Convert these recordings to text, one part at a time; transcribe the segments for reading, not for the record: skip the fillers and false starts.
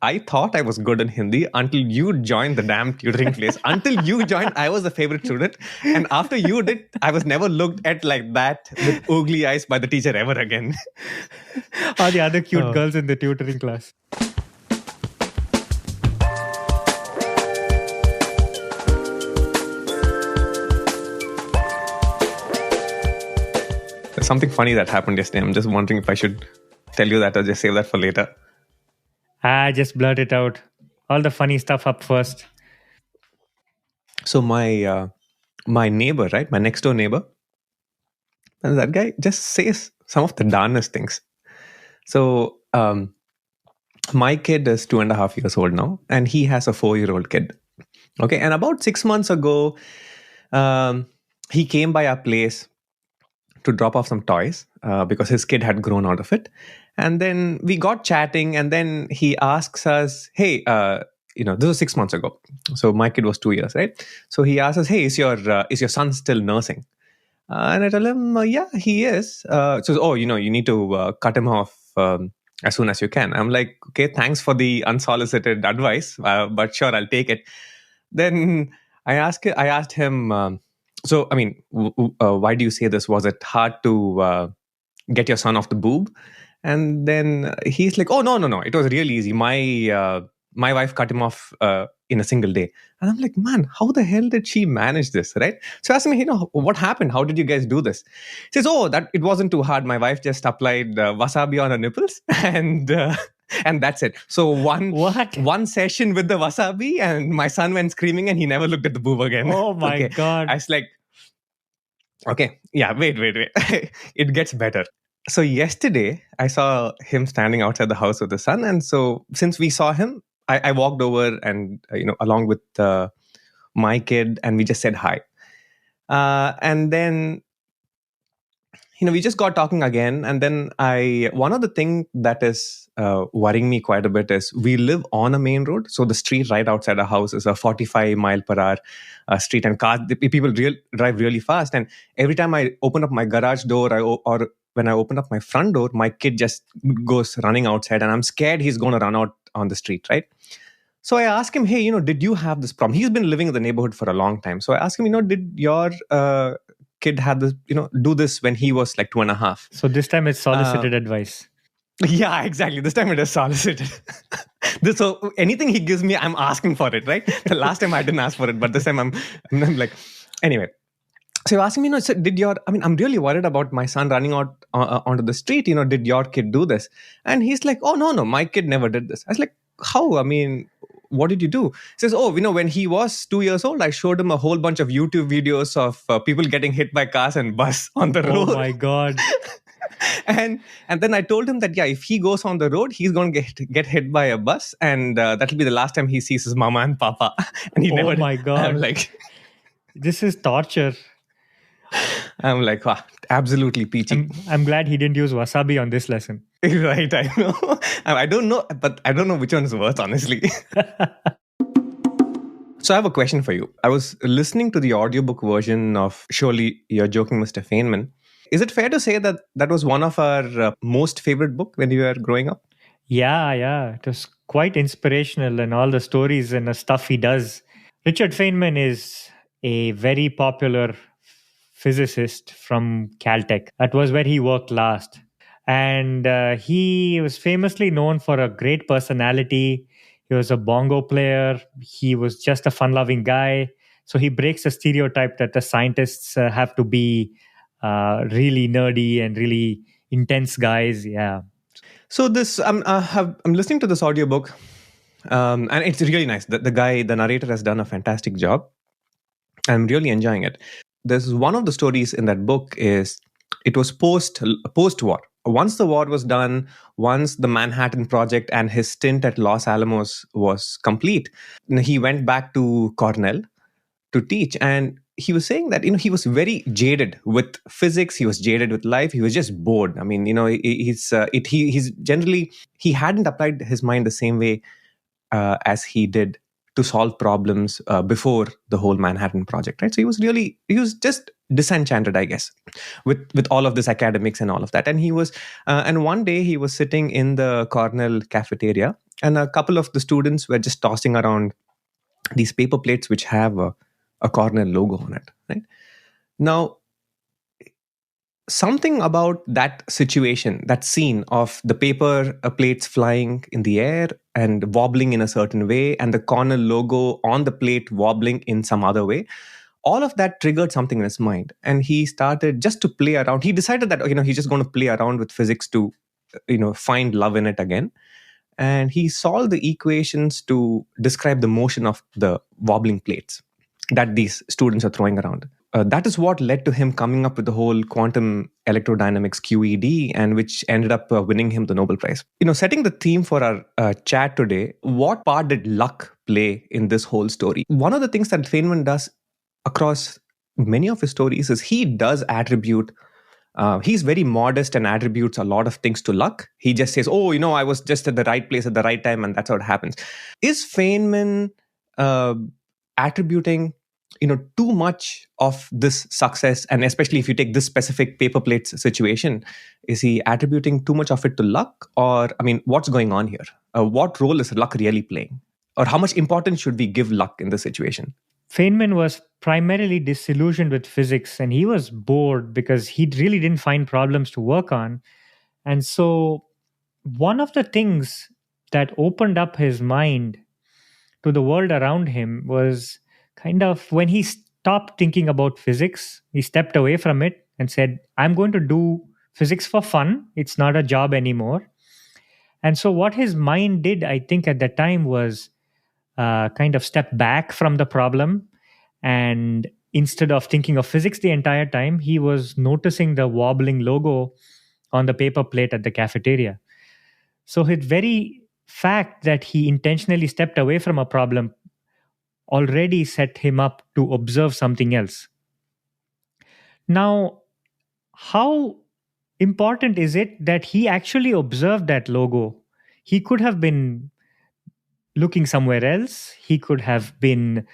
I thought I was good in Hindi until you joined the damn tutoring place. Until you joined, I was the favorite student. And after you did, I was never looked at like that with oogly eyes by the teacher ever again. Or the other cute girls in the tutoring class. There's something funny that happened yesterday. I'm just wondering if I should tell you that or just save that for later. Just blurt it out. All the funny stuff up first. So my neighbor, right? My next door neighbor, and that guy just says some of the darnest things. So my kid is 2.5 years old now, and he has a 4-year-old kid. Okay, and about 6 months ago, he came by our place to drop off some toys because his kid had grown out of it. And then we got chatting, and then he asks us, hey, this was 6 months ago. So my kid was 2 years, right? So he asks us, hey, is your son still nursing? And I tell him, yeah, he is. You need to cut him off as soon as you can. I'm like, okay, thanks for the unsolicited advice, but sure, I'll take it. Then I asked him, why do you say this? Was it hard to get your son off the boob? And then he's like, oh, no. It was really easy. My wife cut him off in a single day. And I'm like, man, how the hell did she manage this, right? So I asked him, what happened? How did you guys do this? He says, that it wasn't too hard. My wife just applied wasabi on her nipples and that's it. So one session with the wasabi and my son went screaming and he never looked at the boob again. Oh my God. I was like, okay, yeah, wait. It gets better. So yesterday, I saw him standing outside the house with the son. And so since we saw him, I walked over and, along with my kid, and we just said hi. And then, we just got talking again. And then one of the things that is worrying me quite a bit is we live on a main road. So the street right outside our house is a 45 mile per hour street, and people drive really fast. And every time I open up my garage door or when I open up my front door, my kid just goes running outside, and I'm scared he's going to run out on the street, right? So I asked him, hey, did you have this problem? He's been living in the neighborhood for a long time. So I asked him, did your kid have this, do this when he was like 2.5? So this time it's solicited advice. Yeah, exactly. This time it is solicited. So anything he gives me, I'm asking for it, right? The last time I didn't ask for it, but this time I'm like, anyway. So you're asking me, I'm really worried about my son running out onto the street. Did your kid do this? And he's like, oh, no, my kid never did this. I was like, how? What did you do? He says, when he was 2 years old, I showed him a whole bunch of YouTube videos of people getting hit by cars and bus on the road. Oh my God. And then I told him that, if he goes on the road, he's going to get hit by a bus. And that'll be the last time he sees his mama and papa. And he never. Oh my God. I'm like, this is torture. I'm like, wow, absolutely peachy. I'm glad he didn't use wasabi on this lesson. Right, I know. I don't know, but I don't know which one is worse, honestly. So I have a question for you. I was listening to the audiobook version of Surely You're Joking, Mr. Feynman. Is it fair to say that was one of our most favorite book when you were growing up? Yeah. It was quite inspirational, and all the stories and the stuff he does. Richard Feynman is a very popular physicist from Caltech. That was where he worked last. And he was famously known for a great personality. He was a bongo player. He was just a fun-loving guy. So he breaks the stereotype that the scientists have to be really nerdy and really intense guys. Yeah. So this, I'm listening to this audiobook, and it's really nice. The narrator has done a fantastic job. I'm really enjoying it. There's one of the stories in that book is it was post-war. Once the war was done, once the Manhattan Project and his stint at Los Alamos was complete, he went back to Cornell to teach. And he was saying that, he was very jaded with physics. He was jaded with life. He was just bored. He hadn't applied his mind the same way as he did to solve problems before the whole Manhattan Project, right? So he was just disenchanted, I guess, with all of this academics and all of that. And and one day he was sitting in the Cornell cafeteria, and a couple of the students were just tossing around these paper plates which have a Cornell logo on it, right? Now, something about that situation, that scene of the paper plates flying in the air and wobbling in a certain way, and the Cornell logo on the plate wobbling in some other way, all of that triggered something in his mind. And he started just to play around. He decided that, he's just going to play around with physics to, find love in it again. And he solved the equations to describe the motion of the wobbling plates that these students are throwing around. That is what led to him coming up with the whole quantum electrodynamics QED, and which ended up winning him the Nobel Prize. Setting the theme for our chat today, what part did luck play in this whole story? One of the things that Feynman does across many of his stories is he does attribute, he's very modest and attributes a lot of things to luck. He just says, I was just at the right place at the right time, and that's how it happens. Is Feynman attributing too much of this success, and especially if you take this specific paper plates situation, is he attributing too much of it to luck? Or, what's going on here? What role is luck really playing? Or how much importance should we give luck in this situation? Feynman was primarily disillusioned with physics, and he was bored because he really didn't find problems to work on. And so one of the things that opened up his mind to the world around him was kind of when he stopped thinking about physics, he stepped away from it and said, I'm going to do physics for fun. It's not a job anymore. And so what his mind did, I think at that time, was kind of step back from the problem. And instead of thinking of physics the entire time, he was noticing the wobbling logo on the paper plate at the cafeteria. So his very fact that he intentionally stepped away from a problem already set him up to observe something else. Now, how important is it that he actually observed that logo? He could have been looking somewhere else. He could have been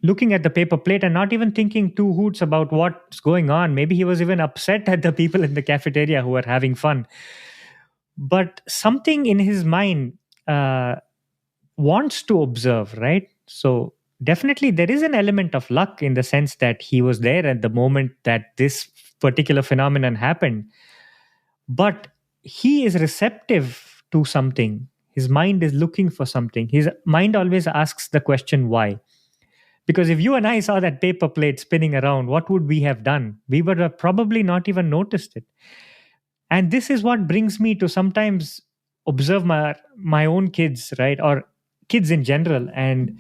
looking at the paper plate and not even thinking two hoots about what's going on. Maybe he was even upset at the people in the cafeteria who were having fun. But something in his mind wants to observe, right? So definitely there is an element of luck in the sense that he was there at the moment that this particular phenomenon happened. But he is receptive to something. His mind is looking for something. His mind always asks the question, why? Because if you and I saw that paper plate spinning around, what would we have done? We would have probably not even noticed it. And this is what brings me to sometimes observe my own kids, right? Or kids in general. And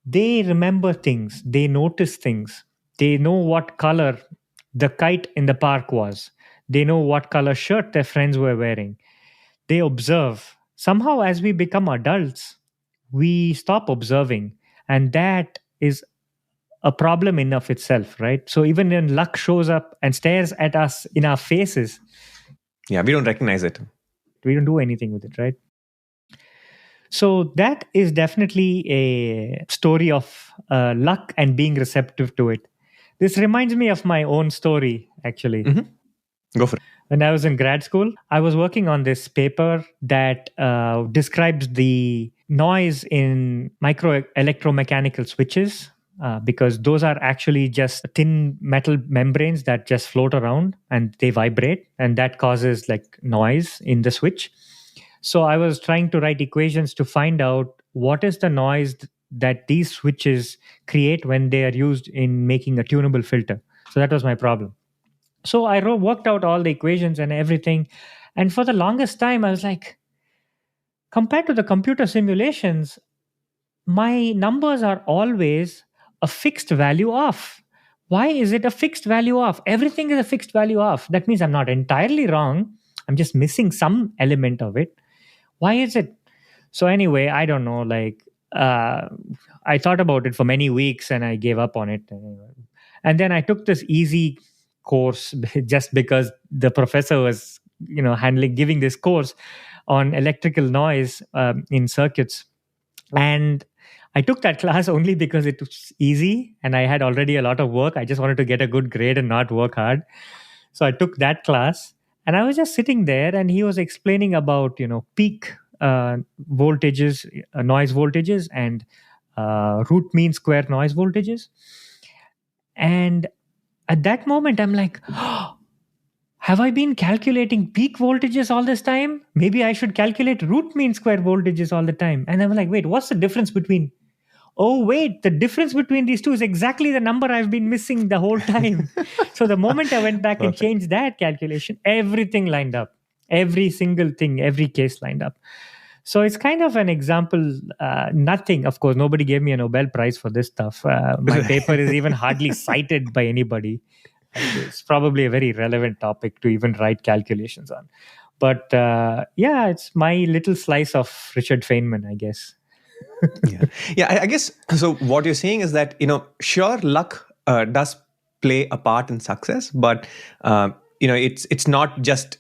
they remember things. They notice things. They know what color the kite in the park was. They know what color shirt their friends were wearing. They observe. Somehow, as we become adults, we stop observing. And that is a problem in of itself, right? So even when luck shows up and stares at us in our faces, yeah, we don't recognize it. We don't do anything with it, right? So that is definitely a story of luck and being receptive to it. This reminds me of my own story, actually. Go for it. When I was in grad school, I was working on this paper that describes the noise in micro electromechanical switches, because those are actually just thin metal membranes that just float around and they vibrate, and that causes like noise in the switch. So I was trying to write equations to find out what is the noise that these switches create when they are used in making a tunable filter. So that was my problem. So I worked out all the equations and everything. And for the longest time, I was like, compared to the computer simulations, my numbers are always a fixed value off. Why is it a fixed value off? Everything is a fixed value off. That means I'm not entirely wrong. I'm just missing some element of it. Why is it? So anyway, I don't know. I thought about it for many weeks and I gave up on it. And then I took this easy course just because the professor was, giving this course on electrical noise in circuits. And I took that class only because it was easy and I had already a lot of work. I just wanted to get a good grade and not work hard. So I took that class and I was just sitting there and he was explaining about, peak voltages, noise voltages and root mean square noise voltages. And at that moment, I'm like, have I been calculating peak voltages all this time? Maybe I should calculate root mean square voltages all the time. And I'm like, wait, what's the difference between? Oh, wait, the difference between these two is exactly the number I've been missing the whole time. So the moment I went back and changed that calculation, everything lined up. Every single thing, every case lined up. So it's kind of an example. Nothing, of course, nobody gave me a Nobel Prize for this stuff. My paper is even hardly cited by anybody. It's probably a very relevant topic to even write calculations on. But yeah, it's my little slice of Richard Feynman, I guess. I guess so. What you're saying is that sure, luck does play a part in success, but it's not just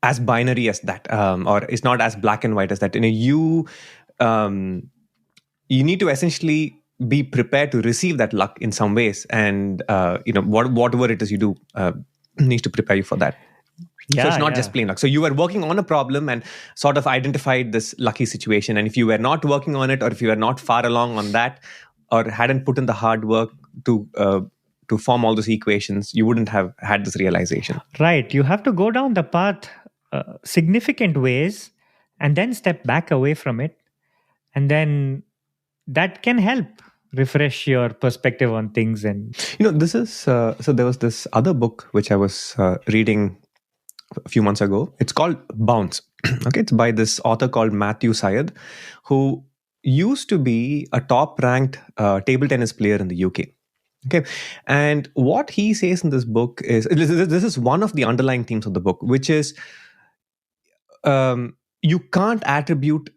as binary as that, or it's not as black and white as that. You need to essentially be prepared to receive that luck in some ways, and whatever it is you do needs to prepare you for that. So it's not just plain luck. So you were working on a problem and sort of identified this lucky situation. And if you were not working on it, or if you were not far along on that, or hadn't put in the hard work to form all those equations, you wouldn't have had this realization. Right. You have to go down the path significant ways and then step back away from it. And then that can help refresh your perspective on things. And this is so there was this other book which I was reading a few months ago. It's called Bounce. Okay, it's by this author called Matthew Syed, who used to be a top-ranked table tennis player in the UK. Okay, and what he says in this book is, this is one of the underlying themes of the book, which is you can't attribute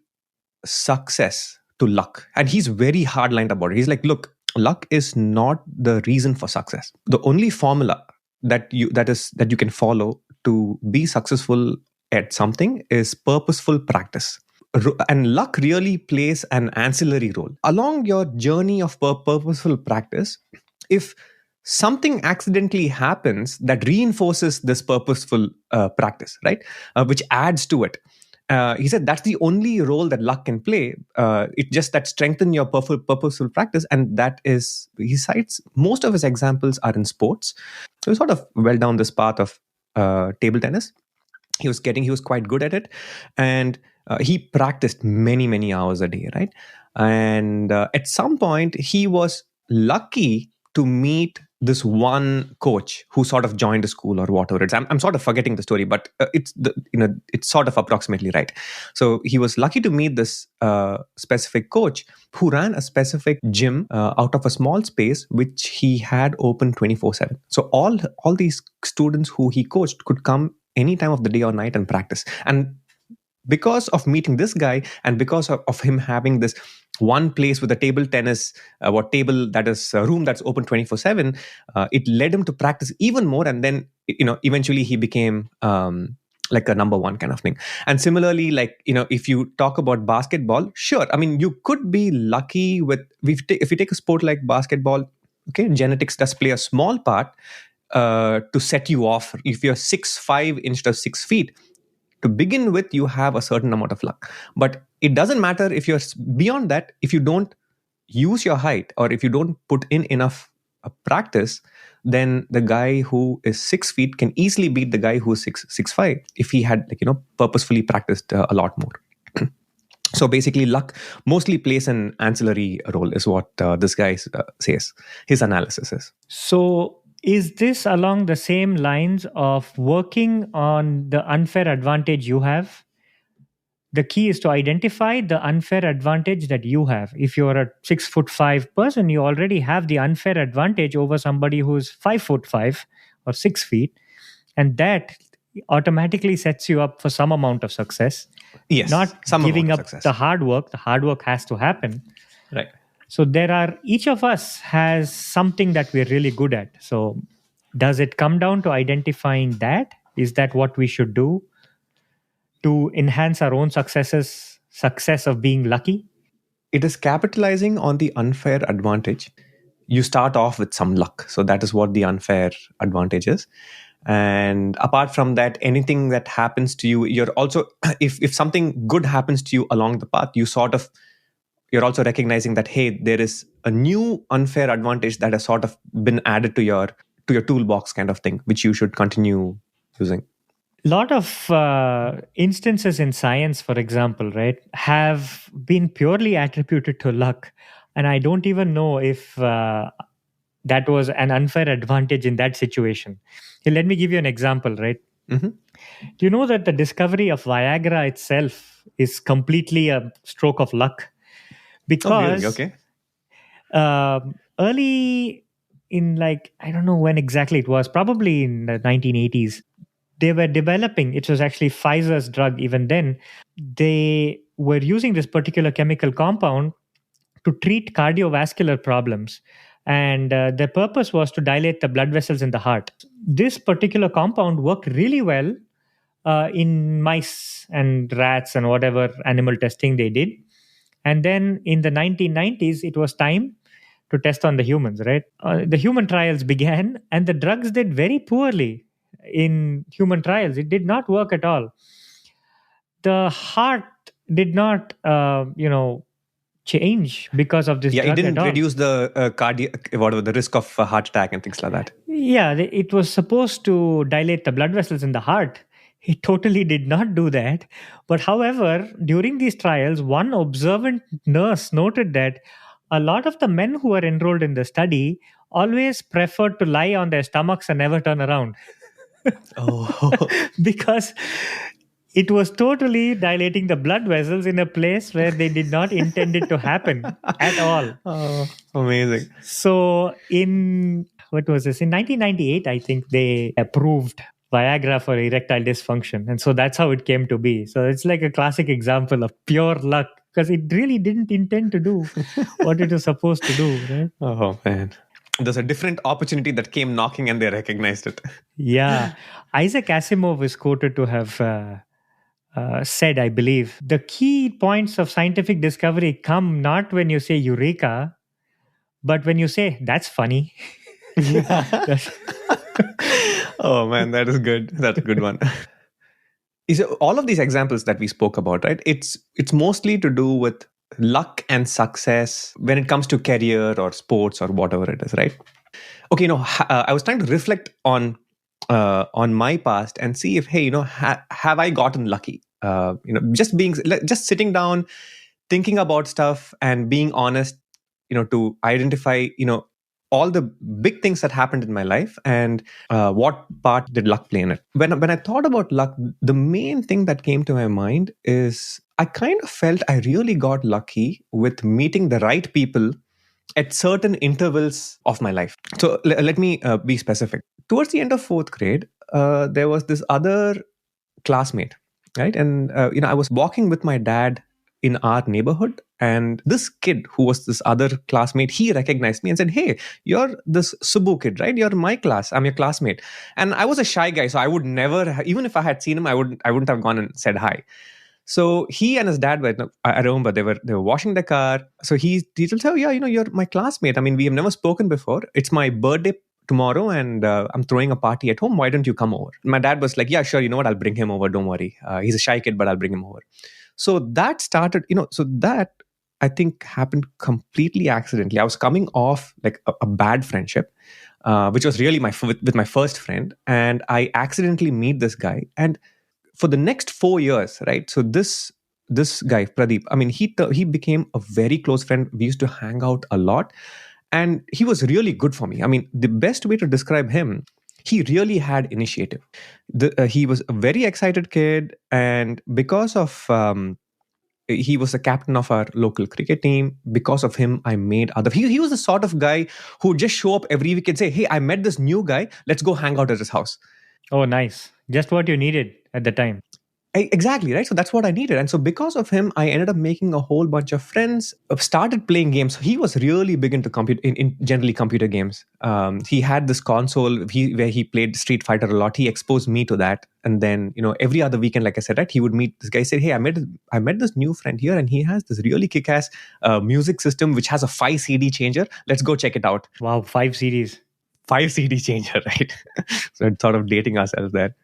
success to luck. And he's very hard-lined about it. He's like, look, luck is not the reason for success. The only formula that you can follow to be successful at something is purposeful practice. And luck really plays an ancillary role. Along your journey of purposeful practice, if something accidentally happens that reinforces this purposeful practice, right, which adds to it, he said that's the only role that luck can play. It just that strengthen your purposeful practice, and that is, he cites most of his examples are in sports. So he sort of went down this path of table tennis. He was quite good at it, and he practiced many hours a day, right? And at some point, he was lucky to meet this one coach who sort of joined a school or whatever it's. I'm sort of forgetting the story, but it's sort of approximately right. So he was lucky to meet this specific coach who ran a specific gym out of a small space which he had open 24/7. So all these students who he coached could come any time of the day or night and practice. And because of meeting this guy, and because of him having this one place with a table tennis, room that's open 24/7, it led him to practice even more. And then, eventually he became like a number one kind of thing. And similarly, like, if you talk about basketball, sure. I mean, you could be lucky with, if you take a sport like basketball, okay, genetics does play a small part to set you off. If you're 6'5" instead of 6 feet, to begin with, you have a certain amount of luck. But it doesn't matter if you're beyond that. If you don't use your height, or if you don't put in enough practice, then the guy who is 6 feet can easily beat the guy who's 6'5" if he had, purposefully practiced a lot more. So basically, luck mostly plays an ancillary role, is what this guy says. His analysis is. So is this along the same lines of working on the unfair advantage you have? The key is to identify the unfair advantage that you have. If you're a 6'5" person, you already have the unfair advantage over somebody who's 5'5" or 6 feet. And that automatically sets you up for some amount of success. Yes. Not giving up the hard work. The hard work has to happen. Right. So each of us has something that we're really good at. So does it come down to identifying that? Is that what we should do to enhance our own success of being lucky? It is capitalizing on the unfair advantage. You start off with some luck. So that is what the unfair advantage is. And apart from that, anything that happens to you, you're also, if something good happens to you along the path, you're also recognizing that, hey, there is a new unfair advantage that has sort of been added to your toolbox kind of thing, which you should continue using. Lot of instances in science, for example, right, have been purely attributed to luck. And I don't even know if that was an unfair advantage in that situation. Here, let me give you an example, right? Mm-hmm. Do you know that the discovery of Viagra itself is completely a stroke of luck? Oh, really? Because Okay. early in, like, I don't know when exactly it was, probably in the 1980s, they were developing, it was actually Pfizer's drug even then, they were using this particular chemical compound to treat cardiovascular problems. And the purpose was to dilate the blood vessels in the heart. This particular compound worked really well in mice and rats and whatever animal testing they did. And then in the 1990s, it was time to test on the humans, right? The human trials began, and the drugs did very poorly in human trials. It did not work at all. The heart did not, change because of this Yeah, it drug at didn't all. reduce the whatever the risk of heart attack and things like that. Yeah, it was supposed to dilate the blood vessels in the heart. It totally did not do that. But however, during these trials, one observant nurse noted that a lot of the men who were enrolled in the study always preferred to lie on their stomachs and never turn around. Oh, Because it was totally dilating the blood vessels in a place where they did not intend it to happen at all. oh, amazing. So in, what was this, in 1998, I think they approved Viagra for erectile dysfunction, and so that's how it came to be. So it's like a classic example of pure luck, because it really didn't intend to do what it was supposed to do, right? Oh, man. There's a different opportunity that came knocking and they recognized it. Yeah. Isaac Asimov is quoted to have said, I believe, the key points of scientific discovery come not when you say eureka, but when you say, that's funny. Yeah. Oh, man, that is good. That's a good one. Is it, all of these examples that we spoke about, right? It's mostly to do with luck and success when it comes to career or sports or whatever it is, right? Okay, I was trying to reflect on my past and see if, hey, have I gotten lucky? Just sitting down, thinking about stuff and being honest, to identify, all the big things that happened in my life and what part did luck play in it. When I thought about luck, the main thing that came to my mind is I kind of felt I really got lucky with meeting the right people at certain intervals of my life. So let me be specific. Towards the end of fourth grade, there was this other classmate, right? And I was walking with my dad in our neighborhood, and this kid who was this other classmate, he recognized me and said, "Hey, you're this Subu kid, right? You're my class. I'm your classmate." And I was a shy guy, so I would never, even if I had seen him, I wouldn't have gone and said hi. So he and his dad were, I remember they were washing the car. So he told, "Oh yeah, you're my classmate. I mean, we have never spoken before. It's my birthday tomorrow, and I'm throwing a party at home. Why don't you come over?" My dad was like, "Yeah, sure. You know what? I'll bring him over. Don't worry. He's a shy kid, but I'll bring him over." So that started, so that I think happened completely accidentally. I was coming off like a bad friendship, which was really with my first friend, and I accidentally meet this guy. And for the next 4 years, right? So this guy Pradeep, I mean, he became a very close friend. We used to hang out a lot, and he was really good for me. I mean, the best way to describe him, he really had initiative. He was a very excited kid, and because of he was the captain of our local cricket team. Because of him, I made other. He was the sort of guy who would just show up every week and say, "Hey, I met this new guy. Let's go hang out at his house." Oh, nice. Just what you needed at the time. Exactly, right? So that's what I needed. And so because of him, I ended up making a whole bunch of friends, started playing games. He was really big into in generally computer games. He had this console where he played Street Fighter a lot. He exposed me to that. And then, every other weekend, like I said, right, he would meet this guy, say, hey, I met this new friend here, and he has this really kick-ass music system, which has a 5 CD changer. Let's go check it out. Wow, 5 CDs. 5 CD changer, right? So it's sort of dating ourselves there.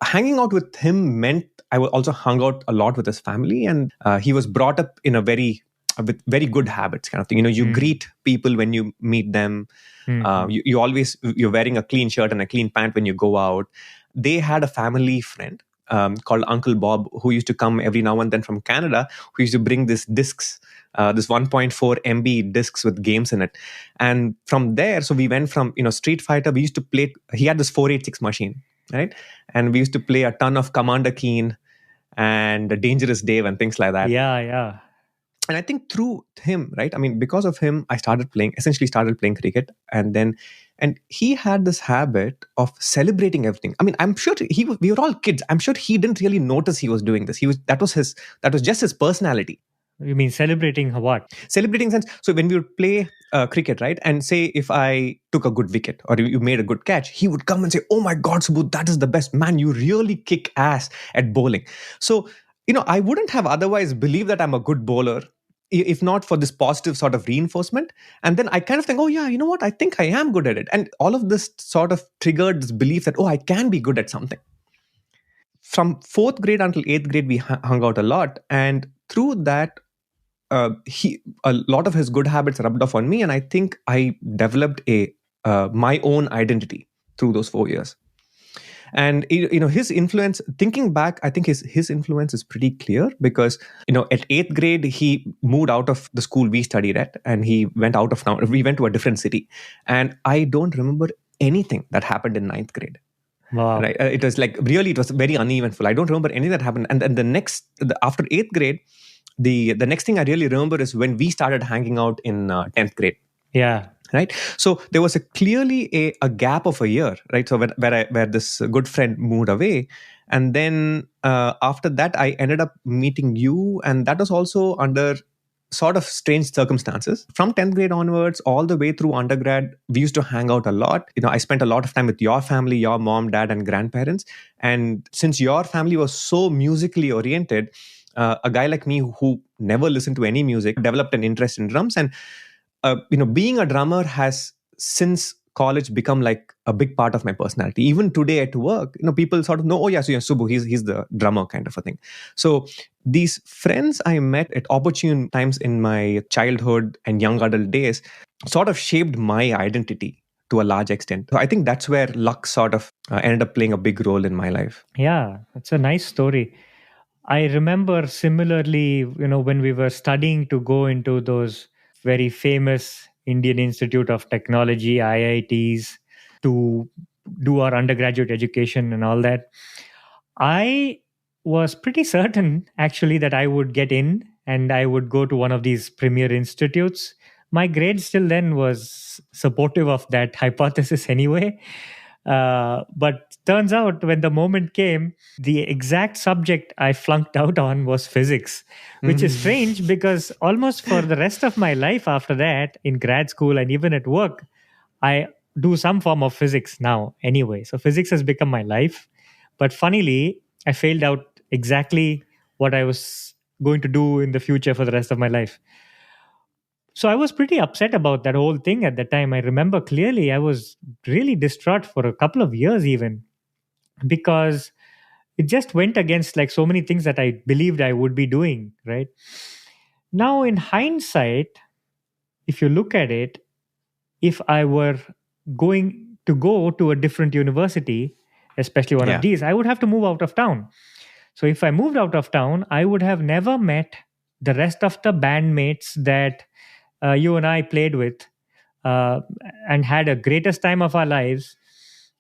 Hanging out with him meant I also hung out a lot with his family, and he was brought up in with very good habits kind of thing. You greet people when you meet them. You're wearing a clean shirt and a clean pant when you go out. They had a family friend called Uncle Bob, who used to come every now and then from Canada, who used to bring this 1.4 MB discs with games in it. And from there, so we went from Street Fighter. We used to play. He had this 486 machine, right? And we used to play a ton of Commander Keen and Dangerous Dave and things like that. Yeah. And I think through him, right? I mean, because of him, I essentially started playing cricket. And he had this habit of celebrating everything. I mean, I'm sure we were all kids. I'm sure he didn't really notice he was doing this. That was just his personality. You mean celebrating what? Celebrating sense. So when we would play cricket, right? And say if I took a good wicket or you made a good catch, he would come and say, oh my God, Subu, that is the best. Man, you really kick ass at bowling. So, I wouldn't have otherwise believed that I'm a good bowler if not for this positive sort of reinforcement. And then I kind of think, oh yeah, you know what? I think I am good at it. And all of this sort of triggered this belief that, oh, I can be good at something. From 4th grade until 8th grade, we hung out a lot. And through that, a lot of his good habits rubbed off on me. And I think I developed my own identity through those 4 years. And his influence, thinking back, I think his influence is pretty clear because at 8th grade he moved out of the school we studied at, and he went out of town. We went to a different city, and I don't remember anything that happened in 9th grade. Wow. Right? It was it was very uneventful. I don't remember anything that happened. And then after 8th grade, the next thing I really remember is when we started hanging out in 10th grade. Yeah. Right. So there was clearly a gap of a year, right? So where this good friend moved away. And then after that, I ended up meeting you. And that was also under sort of strange circumstances. From 10th grade onwards, all the way through undergrad, we used to hang out a lot. I spent a lot of time with your family, your mom, dad, and grandparents. And since your family was so musically oriented, a guy like me who never listened to any music developed an interest in drums. And being a drummer has since college become like a big part of my personality. Even today at work, people sort of know, oh yeah, so Subu, he's the drummer kind of a thing. So these friends I met at opportune times in my childhood and young adult days sort of shaped my identity to a large extent. So I think that's where luck sort of ended up playing a big role in my life. Yeah, it's a nice story. I remember similarly, when we were studying to go into those very famous Indian Institute of Technology, IITs, to do our undergraduate education and all that, I was pretty certain actually that I would get in and I would go to one of these premier institutes. My grade still then was supportive of that hypothesis anyway. But turns out when the moment came, the exact subject I flunked out on was physics, which is strange because almost for the rest of my life after that, in grad school and even at work, I do some form of physics now anyway. So physics has become my life. But funnily, I failed out exactly what I was going to do in the future for the rest of my life. So I was pretty upset about that whole thing at the time. I remember clearly I was really distraught for a couple of years even, because it just went against like so many things that I believed I would be doing, right? Now in hindsight, if you look at it, if I were going to go to a different university, especially one of these, I would have to move out of town. So if I moved out of town, I would have never met the rest of the bandmates that you and I played with and had a greatest time of our lives.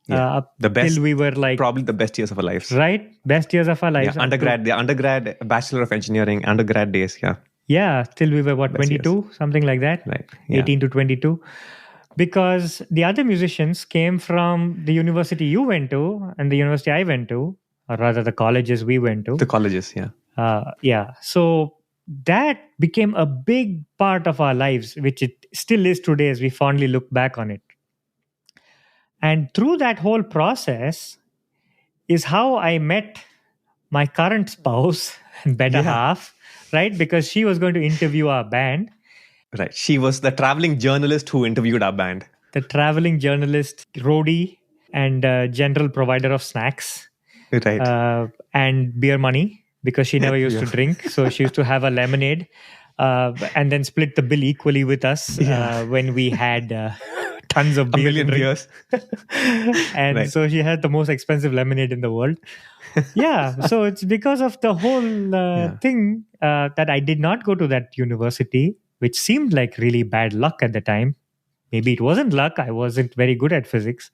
The best, till we were like probably the best years of our lives, right? Best years of our lives. Yeah, the undergrad, Bachelor of Engineering, undergrad days. Yeah, till we were what, 22, something like that, right? 18 to 22. Because the other musicians came from the university you went to and the university I went to, or rather the colleges we went to. The colleges, yeah. Yeah. So that became a big part of our lives, which it still is today as we fondly look back on it. And through that whole process is how I met my current spouse and better Yeah. half, right? Because she was going to interview our band. Right. She was the traveling journalist who interviewed our band. The traveling journalist, roadie, and general provider of snacks Right. and beer money because she never used to drink. So she used to have a lemonade and then split the bill equally with us when we had tons of A beer. million beers. And Right. so she had the most expensive lemonade in the world. Yeah. So it's because of the whole thing that I did not go to that university, which seemed like really bad luck at the time. Maybe it wasn't luck. I wasn't very good at physics.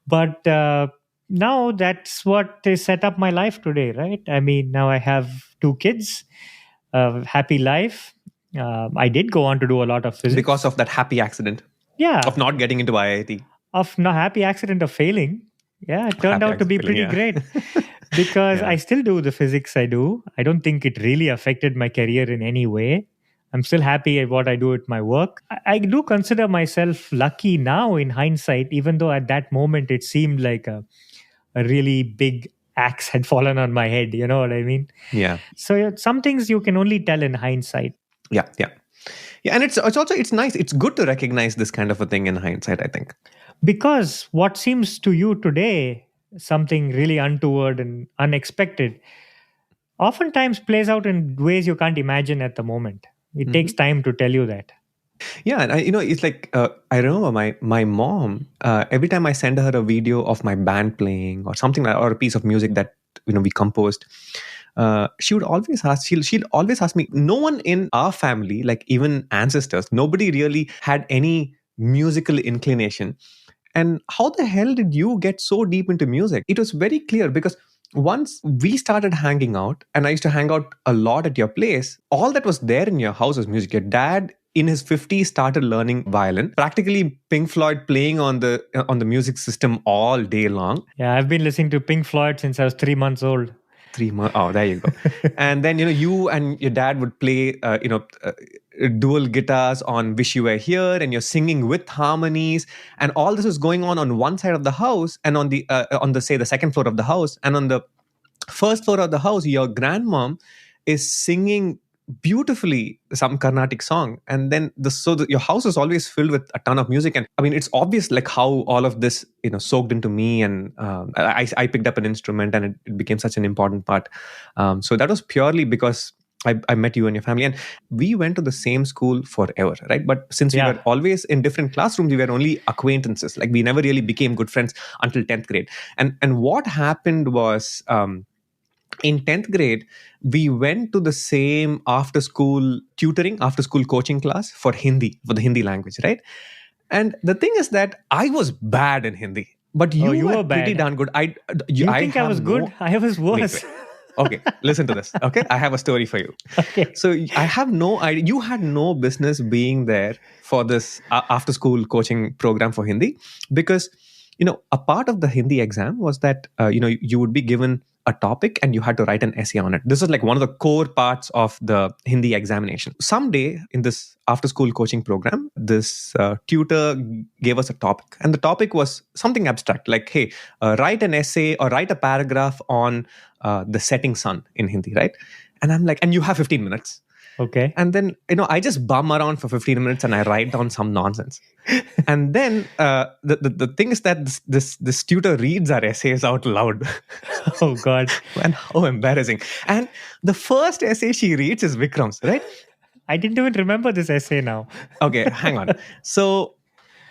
But now that's what is set up my life today, right? I mean, now I have 2 kids, happy life. I did go on to do a lot of physics. Because of that happy accident. Yeah. Of not getting into IIT. Of no happy accident of failing. Yeah, it turned out to be pretty great because I still do the physics I do. I don't think it really affected my career in any way. I'm still happy at what I do at my work. I do consider myself lucky now in hindsight, even though at that moment it seemed like a really big axe had fallen on my head. You know what I mean? Yeah. So some things you can only tell in hindsight. Yeah. And it's also, it's nice. It's good to recognize this kind of a thing in hindsight, I think. Because what seems to you today something really untoward and unexpected oftentimes plays out in ways you can't imagine at the moment. It takes time to tell you that. Yeah, and it's like I remember my mom. Every time I send her a video of my band playing or something like, or a piece of music that we composed, she would always ask. She'll always ask me. No one in our family, like even ancestors, nobody really had any musical inclination. And how the hell did you get so deep into music? It was very clear because once we started hanging out, and I used to hang out a lot at your place, all that was there in your house was music. Your dad in his 50s started learning violin, practically Pink Floyd playing on the music system all day long. Yeah, I've been listening to Pink Floyd since I was 3 months old. 3 months. Oh, there you go. And then you and your dad would play dual guitars on Wish You Were Here, and you're singing with harmonies, and all this was going on one side of the house, and on the say the second floor of the house, and on the first floor of the house, your grandmom is singing beautifully some Carnatic song, and then your house is always filled with a ton of music. And I mean, it's obvious like how all of this soaked into me, and I picked up an instrument, and it became such an important part. So that was purely because I met you and your family, and we went to the same school forever, right? But since we were always in different classrooms, we were only acquaintances. Like we never really became good friends until 10th grade. And what happened was, in 10th grade, we went to the same after school coaching class for the Hindi language, right? And the thing is that I was bad in Hindi, but you were pretty darn good. You think I was good? I was worse. Wait. Okay, listen to this. Okay, I have a story for you. Okay. So I have no idea. You had no business being there for this after school coaching program for Hindi, because a part of the Hindi exam was that you would be given a topic and you had to write an essay on it. This is like one of the core parts of the Hindi examination. Someday in this after school coaching program, this tutor gave us a topic, and the topic was something abstract, like, hey, write an essay or write a paragraph on the setting sun in Hindi, right? And I'm like, and you have 15 minutes. Okay. And then, I just bum around for 15 minutes and I write down some nonsense. And then the thing is that this tutor reads our essays out loud. Oh, God. And how embarrassing. And the first essay she reads is Vikram's, right? I didn't even remember this essay now. Okay, hang on. So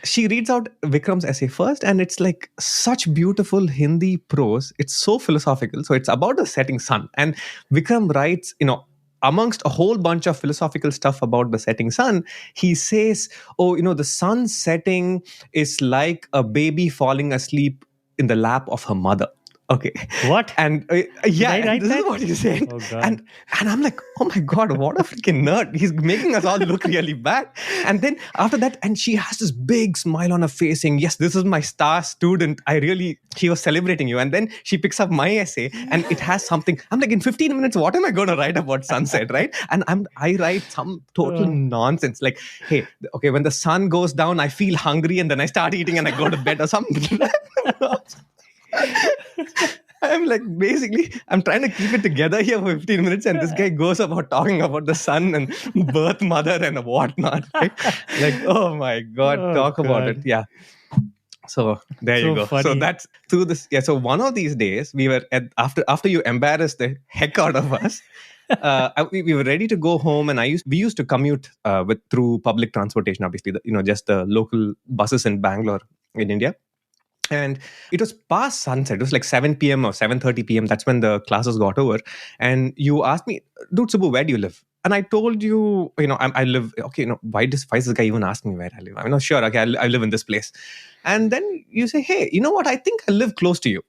she reads out Vikram's essay first, and it's like such beautiful Hindi prose. It's so philosophical. So it's about the setting sun. And Vikram writes, amongst a whole bunch of philosophical stuff about the setting sun, he says, the sun setting is like a baby falling asleep in the lap of her mother. Okay. What? And Did I and write this that? is what he said. Oh, God. And I'm like, oh my God, what a freaking nerd. He's making us all look really bad. And then after that, and she has this big smile on her face saying, yes, this is my star student. She was celebrating you. And then she picks up my essay and it has something. I'm like, in 15 minutes, what am I going to write about sunset, right? And I write some total nonsense. Like, hey, okay, when the sun goes down, I feel hungry and then I start eating and I go to bed or something. I'm like, basically, I'm trying to keep it together here for 15 minutes, and this guy goes about talking about the sun and birth mother and whatnot. Right? Like, oh my God, Oh, talk about it. God. Yeah. So there you So go. funny. So that's through this. Yeah. So one of these days, we were after you embarrassed the heck out of us. We were ready to go home, and we used to commute through public transportation. Obviously, just the local buses in Bangalore in India. And it was past sunset. It was like 7 p.m. or 7:30 p.m. That's when the classes got over. And you asked me, dude, Subu, where do you live? And I told you, I live, okay, why does this guy even ask me where I live? I'm not sure. Okay, I live in this place. And then you say, hey, you know what? I think I live close to you.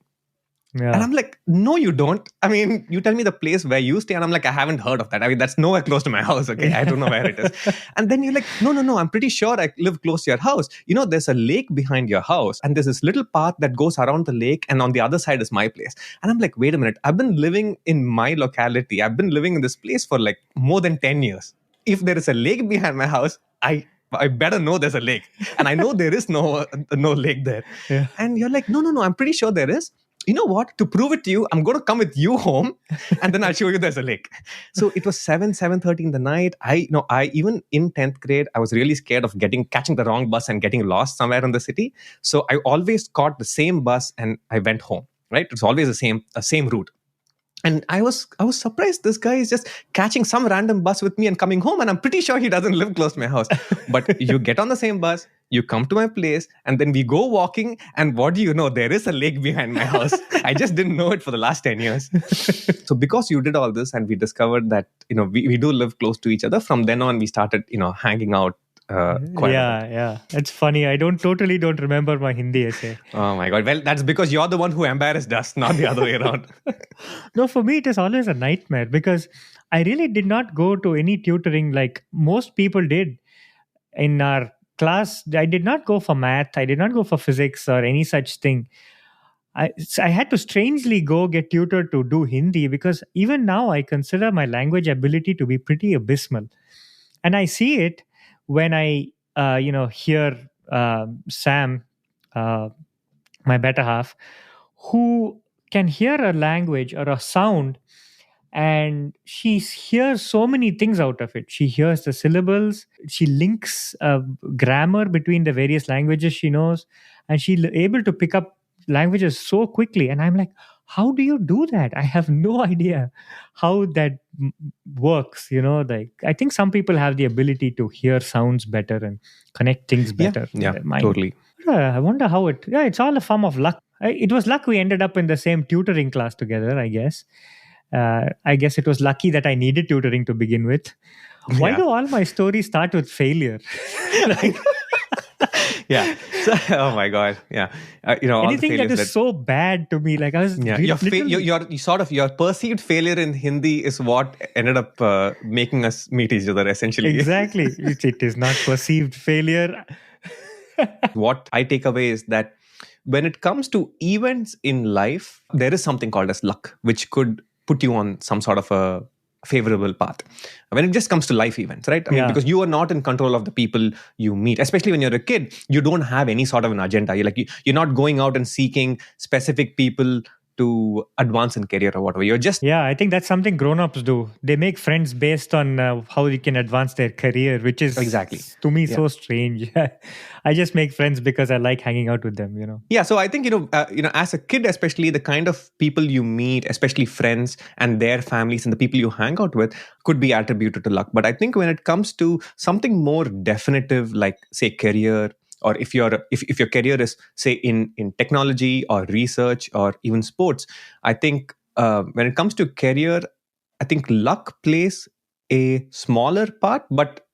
Yeah. And I'm like, no, you don't. I mean, you tell me the place where you stay. And I'm like, I haven't heard of that. I mean, that's nowhere close to my house. Okay. I don't know where it is. And then you're like, no. I'm pretty sure I live close to your house. There's a lake behind your house. And there's this little path that goes around the lake. And on the other side is my place. And I'm like, wait a minute. I've been living in my locality. I've been living in this place for like more than 10 years. If there is a lake behind my house, I better know there's a lake. And I know there is no lake there. Yeah. And you're like, no. I'm pretty sure there is. You know what? To prove it to you, I'm going to come with you home, and then I'll show you there's a lake. So it was 7:30 in the night. I even in 10th grade, I was really scared of catching the wrong bus and getting lost somewhere in the city. So I always caught the same bus and I went home. Right? It's always the same route. And I was surprised this guy is just catching some random bus with me and coming home, and I'm pretty sure he doesn't live close to my house. But you get on the same bus, you come to my place, and then we go walking, and what do you know? There is a lake behind my house. I just didn't know it for the last 10 years. So because you did all this and we discovered that, we do live close to each other, from then on we started, hanging out quite a bit. Yeah. It's funny. I totally don't remember my Hindi essay. Oh my God. Well, that's because you're the one who embarrassed us, not the other way around. No, for me, it is always a nightmare because I really did not go to any tutoring like most people did in our class. I did not go for math. I did not go for physics or any such thing. I had to strangely go get tutored to do Hindi because even now I consider my language ability to be pretty abysmal. And I see it when I, hear Sam, my better half, who can hear a language or a sound and she hears so many things out of it. She hears the syllables, she links grammar between the various languages she knows, and she's able to pick up languages so quickly. And I'm like, how do you do that? I have no idea how that works. Like I think some people have the ability to hear sounds better and connect things better in their mind. Totally. Yeah, I wonder how it's all a form of luck. It was luck we ended up in the same tutoring class together, I guess. I guess it was lucky that I needed tutoring to begin with. Why do all my stories start with failure? Yeah. So, oh my God. Yeah. Anything that is so bad to me, like I was. Yeah. Your perceived failure in Hindi is what ended up making us meet each other. Essentially. Exactly. It is not perceived failure. What I take away is that when it comes to events in life, there is something called as luck, which could put you on some sort of a favorable path. When it just comes to life events, right? I mean, because you are not in control of the people you meet, especially when you're a kid, you don't have any sort of an agenda. You're not going out and seeking specific people to advance in career or whatever. You're just... Yeah, I think that's something grown-ups do. They make friends based on how they can advance their career, which is exactly to me so strange. I just make friends because I like hanging out with them, Yeah, so I think, as a kid, especially the kind of people you meet, especially friends and their families and the people you hang out with could be attributed to luck. But I think when it comes to something more definitive, like say career, or if your career is say in technology or research or even sports, I think when it comes to career, I think luck plays a smaller part, but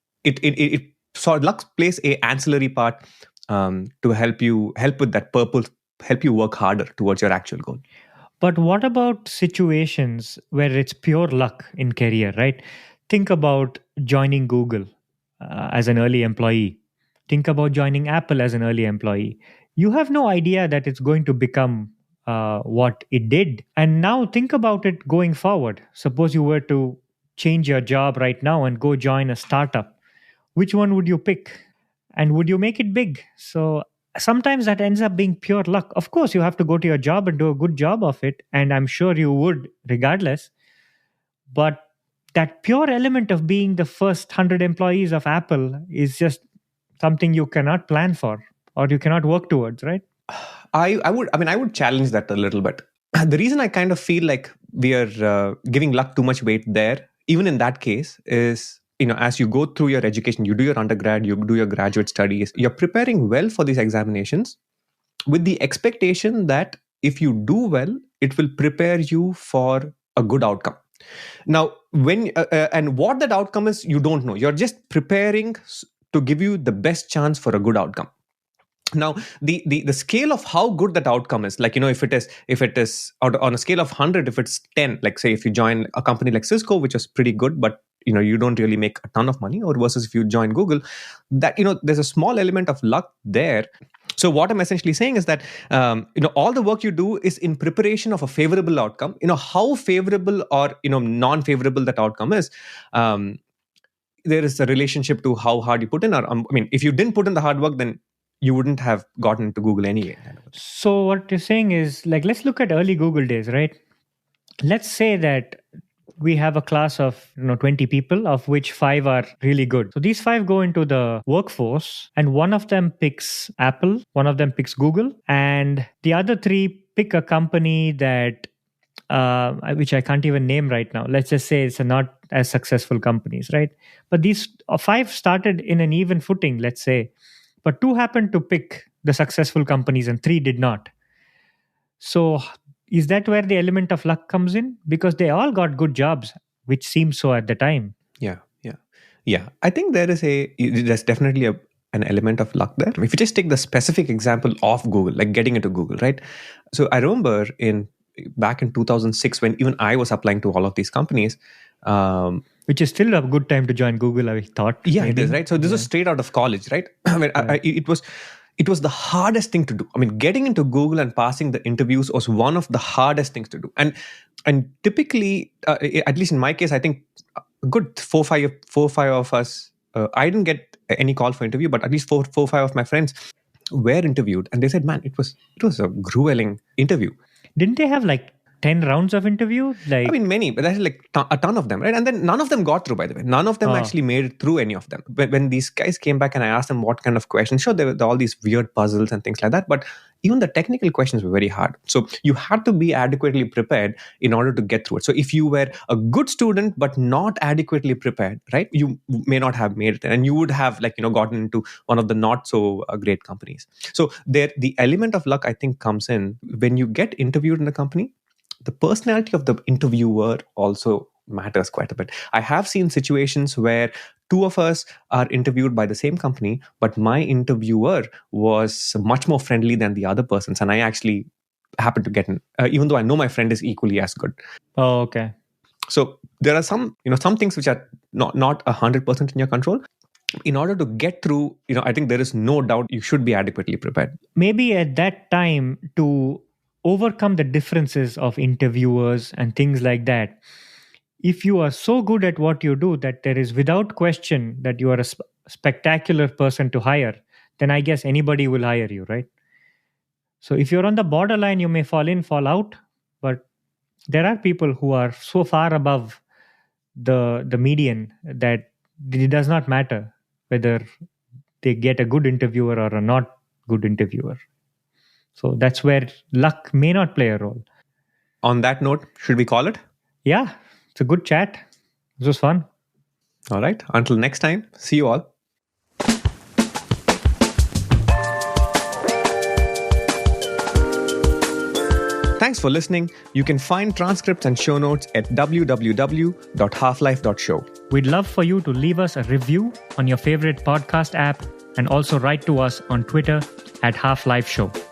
luck plays a ancillary part to help with that purpose, help you work harder towards your actual goal. But what about situations where it's pure luck in career, right? Think about joining Google as an early employee. Think about joining Apple as an early employee. You have no idea that it's going to become what it did. And now think about it going forward. Suppose you were to change your job right now and go join a startup. Which one would you pick? And would you make it big? So sometimes that ends up being pure luck. Of course, you have to go to your job and do a good job of it. And I'm sure you would regardless. But that pure element of being the first 100 employees of Apple is just something you cannot plan for or you cannot work towards, right? I would challenge that a little bit. The reason I kind of feel like we are giving luck too much weight there, even in that case, is, as you go through your education, you do your undergrad, you do your graduate studies, you're preparing well for these examinations with the expectation that if you do well, it will prepare you for a good outcome. Now, and what that outcome is, you don't know. You're just preparing to give you the best chance for a good outcome. Now, the scale of how good that outcome is, like, if it is on a scale of 100, if it's 10, like say if you join a company like Cisco, which is pretty good, but you don't really make a ton of money, or versus if you join Google, that there's a small element of luck there. So what I'm essentially saying is that all the work you do is in preparation of a favorable outcome. How favorable or non-favorable that outcome is, there is a relationship to how hard you put in. Or if you didn't put in the hard work, then you wouldn't have gotten into Google anyway. So what you're saying is, like, let's look at early Google days, right? Let's say that we have a class of 20 people, of which 5 are really good. So these 5 go into the workforce, and one of them picks Apple, one of them picks Google, and the other 3 pick a company that which I can't even name right now. Let's just say it's not as successful companies, right? But these 5 started in an even footing, let's say. But 2 happened to pick the successful companies and 3 did not. So is that where the element of luck comes in? Because they all got good jobs, which seems so at the time. Yeah. I think there's definitely an element of luck there. If you just take the specific example of Google, like getting into Google, right? So I remember back in 2006, when even I was applying to all of these companies, which is still a good time to join Google, I thought. Yeah, maybe. It is, right? So this was straight out of college, right? It was the hardest thing to do. Getting into Google and passing the interviews was one of the hardest things to do. And typically, at least in my case, I think a good 4-5 of us, I didn't get any call for interview, but at least 4-5 of my friends were interviewed, and they said, "Man, it was a grueling interview." Didn't they have like 10 rounds of interview? Many, but there's like a ton of them, right? And then none of them got through, by the way. None of them actually made it through any of them. When these guys came back and I asked them what kind of questions, sure, there were all these weird puzzles and things like that, but even the technical questions were very hard. So you had to be adequately prepared in order to get through it. So if you were a good student but not adequately prepared, right, you may not have made it, and you would have gotten into one of the not so great companies. So the element of luck, I think, comes in when you get interviewed in a company. The personality of the interviewer also matters quite a bit. I have seen situations where 2 of us are interviewed by the same company, but my interviewer was much more friendly than the other person's, and I actually happened to get in, even though I know my friend is equally as good. Oh, okay. So there are some things which are not 100% in your control. In order to get through, I think there is no doubt you should be adequately prepared. Maybe at that time, to overcome the differences of interviewers and things like that, if you are so good at what you do that there is without question that you are a spectacular person to hire, then I guess anybody will hire you, right? So if you're on the borderline, you may fall in, fall out, but there are people who are so far above the median that it does not matter whether they get a good interviewer or a not good interviewer. So that's where luck may not play a role. On that note, should we call it? Yeah, it's a good chat. This was fun. All right. Until next time, see you all. Thanks for listening. You can find transcripts and show notes at www.halflife.show. We'd love for you to leave us a review on your favorite podcast app and also write to us on Twitter @HalfLifeShow.